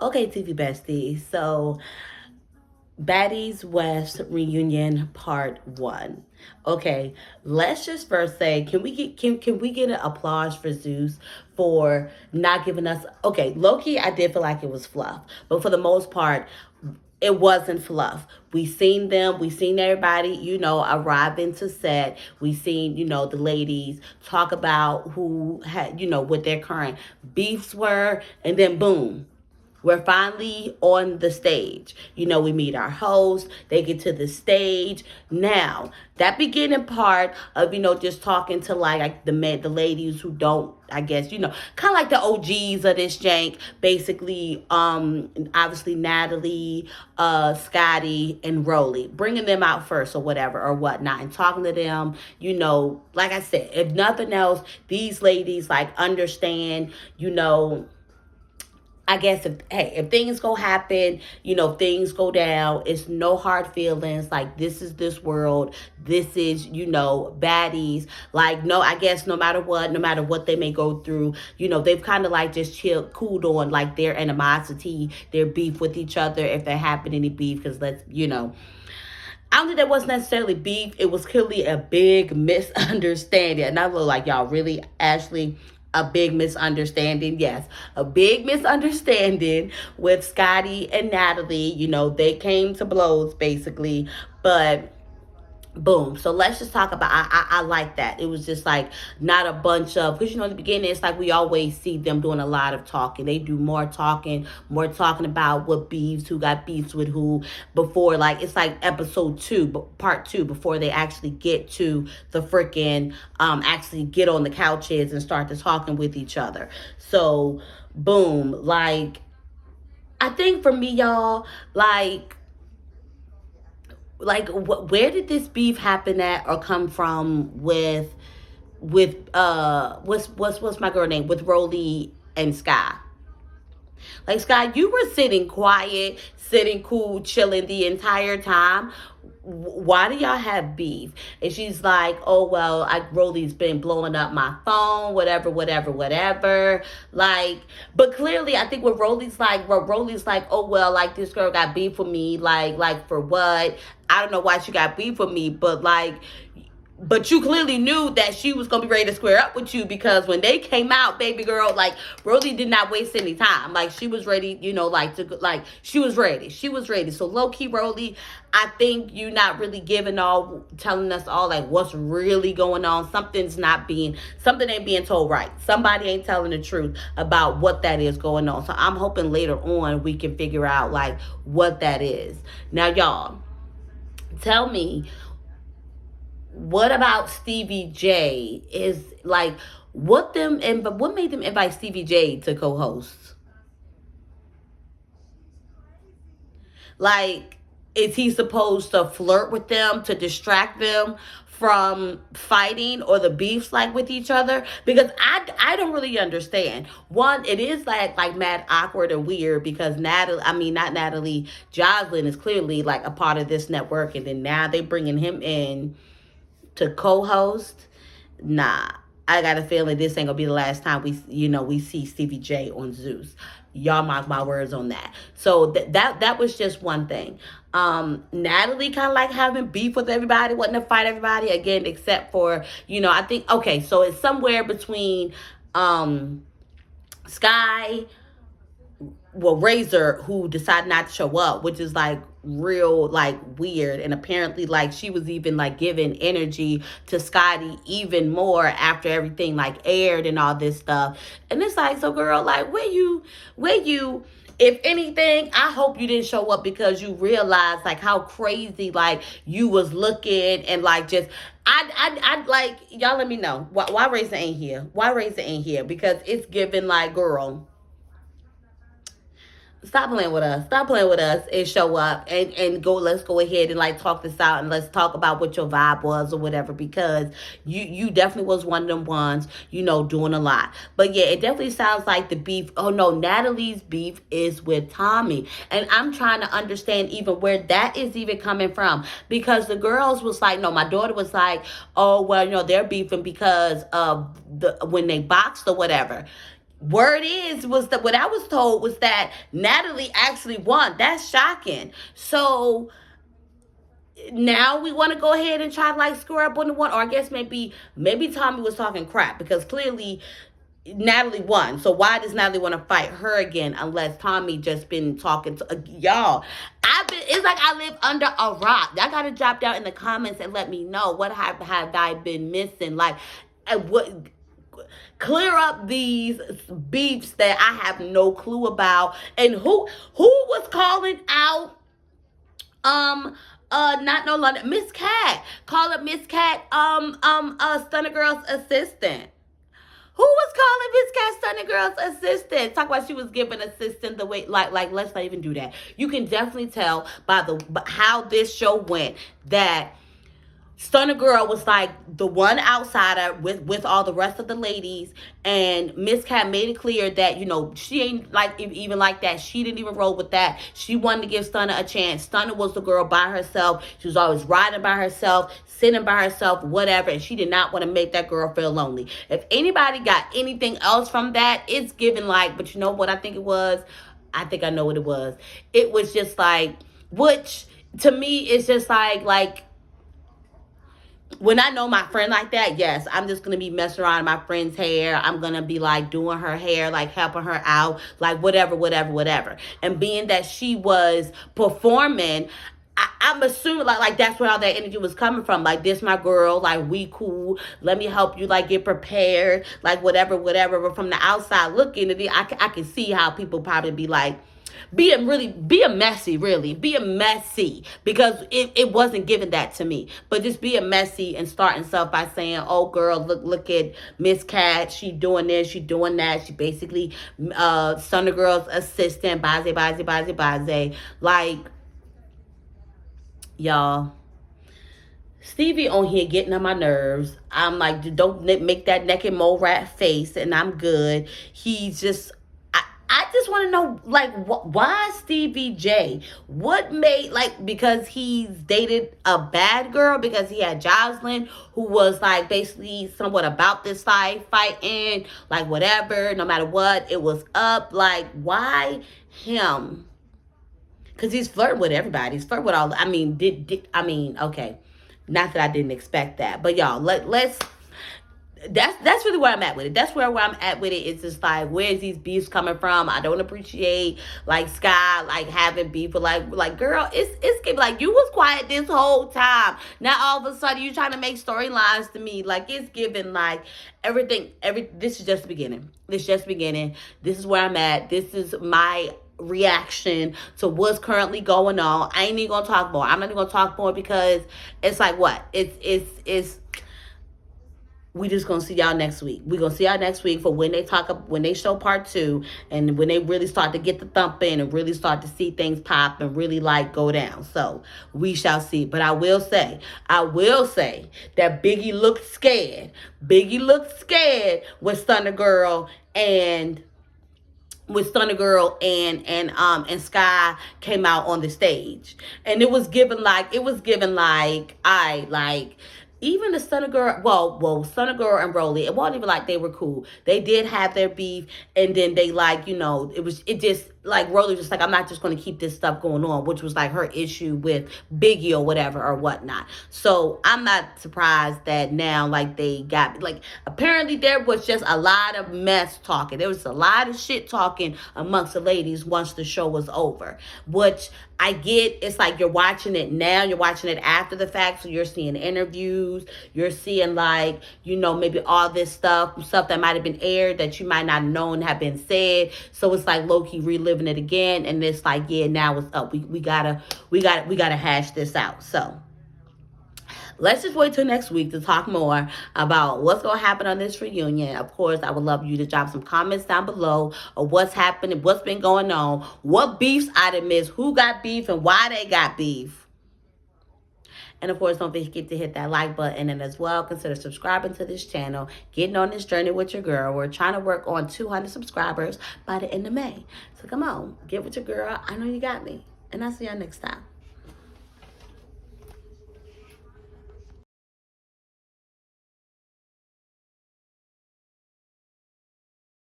Okay, TV besties. So, Baddies West reunion part one. Okay, let's just first say, can we get an applause for Zeus for not giving us? Okay, Loki, I did feel like it was fluff, but for the most part, it wasn't fluff. We seen them, we seen everybody, arrive into set. We seen, the ladies talk about who had, what their current beefs were, and then boom, we're finally on the stage. We meet our host. They get to the stage. Now, that beginning part of, just talking to like the men, the ladies who don't, I guess, kind of like the OGs of this jank, basically, obviously Natalie, Scotty, and Rolly, bringing them out first or whatever or whatnot and talking to them, like I said, if nothing else, these ladies like understand, I guess if things go happen, things go down, it's no hard feelings. Like this is this world. This is, baddies. Like no, I guess no matter what they may go through, they've kind of like just chilled, cooled on like their animosity, their beef with each other, if there happened any beef, because I don't think that was necessarily beef. It was clearly a big misunderstanding. And I look like y'all really, Ashley, a big misunderstanding. Yes, a big misunderstanding with Scotty and Natalie. They came to blows basically, but boom. So let's just talk about, I like that. It was just like not a bunch of, because in the beginning it's like we always see them doing a lot of talking. They do more talking about what beefs, who got beefs with who, before, like it's like episode 2, part 2, before they actually get to the freaking actually get on the couches and start to talking with each other. So boom, like I think for me, y'all, where did this beef happen at or come from with what's my girl name, with Rolly and Sky? Like, Sky, you were sitting quiet, sitting cool, chilling the entire time. Why do y'all have beef? And she's like, oh, well, Rolly's been blowing up my phone, whatever, whatever, whatever. Like, but clearly, I think what Rolly's like, oh, well, like, this girl got beef with me. Like, for what? I don't know why she got beef with me, but you clearly knew that she was gonna be ready to square up with you, because when they came out, baby girl, like Rosie did not waste any time. Like she was ready, she was ready. She was ready. So low key, Rosie, I think you not really telling us all like what's really going on. Something ain't being told right. Somebody ain't telling the truth about what that is going on. So I'm hoping later on we can figure out like what that is. Now, y'all, tell me, what about Stevie Jay? Is like what made them invite Stevie Jay to co-host? Like, is he supposed to flirt with them to distract them from fighting or the beefs like with each other? Because I don't really understand. One, it is like mad awkward and weird, because not Natalie, Jocelyn is clearly like a part of this network, and then now they bringing him in to co-host. Nah, I got a feeling this ain't gonna be the last time we see Stevie J on Zeus. Y'all mark my words on that. So that was just one thing. Natalie kind of like having beef with everybody, wanting to fight everybody again, except for I think, okay, so it's somewhere between Sky, well, Razor, who decided not to show up, which is like real like weird. And apparently like she was even like giving energy to Scotty even more after everything like aired and all this stuff. And it's like, so girl, like where you if anything, I hope you didn't show up because you realized like how crazy like you was looking, and like just I like, y'all let me know why Razor ain't here. Why Razor ain't here? Because it's giving like, girl, stop playing with us. Stop playing with us and show up and go. Let's go ahead and like talk this out, and let's talk about what your vibe was or whatever, because you definitely was one of them ones, doing a lot. But yeah, it definitely sounds like the beef. Oh no, Natalie's beef is with Tommy. And I'm trying to understand even where that is even coming from, because the girls was like, no, my daughter was like, oh, well, they're beefing because of when they boxed or whatever. Word is was that what I was told was that Natalie actually won. That's shocking. So now we want to go ahead and try to like score up on the one, or I guess maybe Tommy was talking crap because clearly Natalie won. So why does Natalie want to fight her again unless Tommy just been talking to y'all? It's like I live under a rock. Y'all gotta drop down in the comments and let me know what have I been missing. Like, what clear up these beefs that I have no clue about, and who was calling out not no London Miss Cat, call up Miss Cat Stunner Girl's assistant. Who was calling Miss Cat Stunner Girl's assistant? Talk about she was giving assistant the way like let's not even do that. You can definitely tell by how this show went that Stunner Girl was like the one outsider with all the rest of the ladies, and Miss Cat made it clear that, you know, she ain't like even like that. She didn't even roll with that. She wanted to give Stunner a chance. Stunner was the girl by herself. She was always riding by herself, sitting by herself, whatever, and she did not want to make that girl feel lonely. If anybody got anything else from that, it's given like, but you know what I think it was? I think I know what it was. It was just like, which to me is just like, when I know my friend like that, yes, I'm just going to be messing around in my friend's hair. I'm going to be like doing her hair, like helping her out, like whatever. And being that she was performing, I'm assuming like that's where all that energy was coming from. Like, this my girl, like we cool. Let me help you like get prepared, like whatever. But from the outside looking at it, I can see how people probably be like, being messy, because it wasn't given that to me. But just being messy and starting stuff by saying, oh girl, look at Miss Cat, she doing this, she doing that. She basically Stunner Girl's assistant, baze. Like, y'all, Stevie on here getting on my nerves. I'm like, don't make that naked mole rat face, and I'm good. He's just, I just want to know, like, why Stevie Jay? What made, like, because he's dated a bad girl, because he had Jocelyn, who was, like, basically somewhat about this life, fighting, like, whatever, no matter what, it was up. Like, why him? Because he's flirting with everybody. He's flirting with all, I mean, okay. Not that I didn't expect that. But, y'all, let's... That's really where I'm at with it. That's where I'm at with it. It's just like, where's these beefs coming from? I don't appreciate like Sky like having beef with like girl. It's like, you was quiet this whole time. Now all of a sudden you trying to make storylines to me. Like, it's given like everything. This is just the beginning. This is just beginning. This is where I'm at. This is my reaction to what's currently going on. I ain't even gonna talk more. I'm not even gonna talk more because it's like what? It's we just gonna see y'all next week. We gonna see y'all next week for when they show part 2, and when they really start to get the thump in and really start to see things pop and really like go down. So we shall see. But I will say that Biggie looked scared. Biggie looked scared with Stunner Girl and Sky came out on the stage, and it was given like I like. Even the Stunner Girl, well, Stunner Girl and Rolly, it wasn't even like they were cool. They did have their beef, and then they like, you know, it just like Rolly was just like, I'm not just going to keep this stuff going on, which was like her issue with Biggie or whatever or whatnot. So I'm not surprised that now like they got like, apparently there was just a lot of mess talking. There was a lot of shit talking amongst the ladies once the show was over, which I get. It's like you're watching it now, you're watching it after the fact, so you're seeing interviews, you're seeing like, you know, maybe all this stuff that might have been aired that you might not have known have been said. So it's like low-key reliving it again, and it's like, yeah, now it's up. We gotta hash this out. So let's just wait till next week to talk more about what's going to happen on this reunion. Of course, I would love you to drop some comments down below of what's happening, what's been going on, what beefs I done missed, who got beef, and why they got beef. And of course, don't forget to hit that like button, and as well, consider subscribing to this channel, getting on this journey with your girl. We're trying to work on 200 subscribers by the end of May. So come on, get with your girl. I know you got me. And I'll see y'all next time.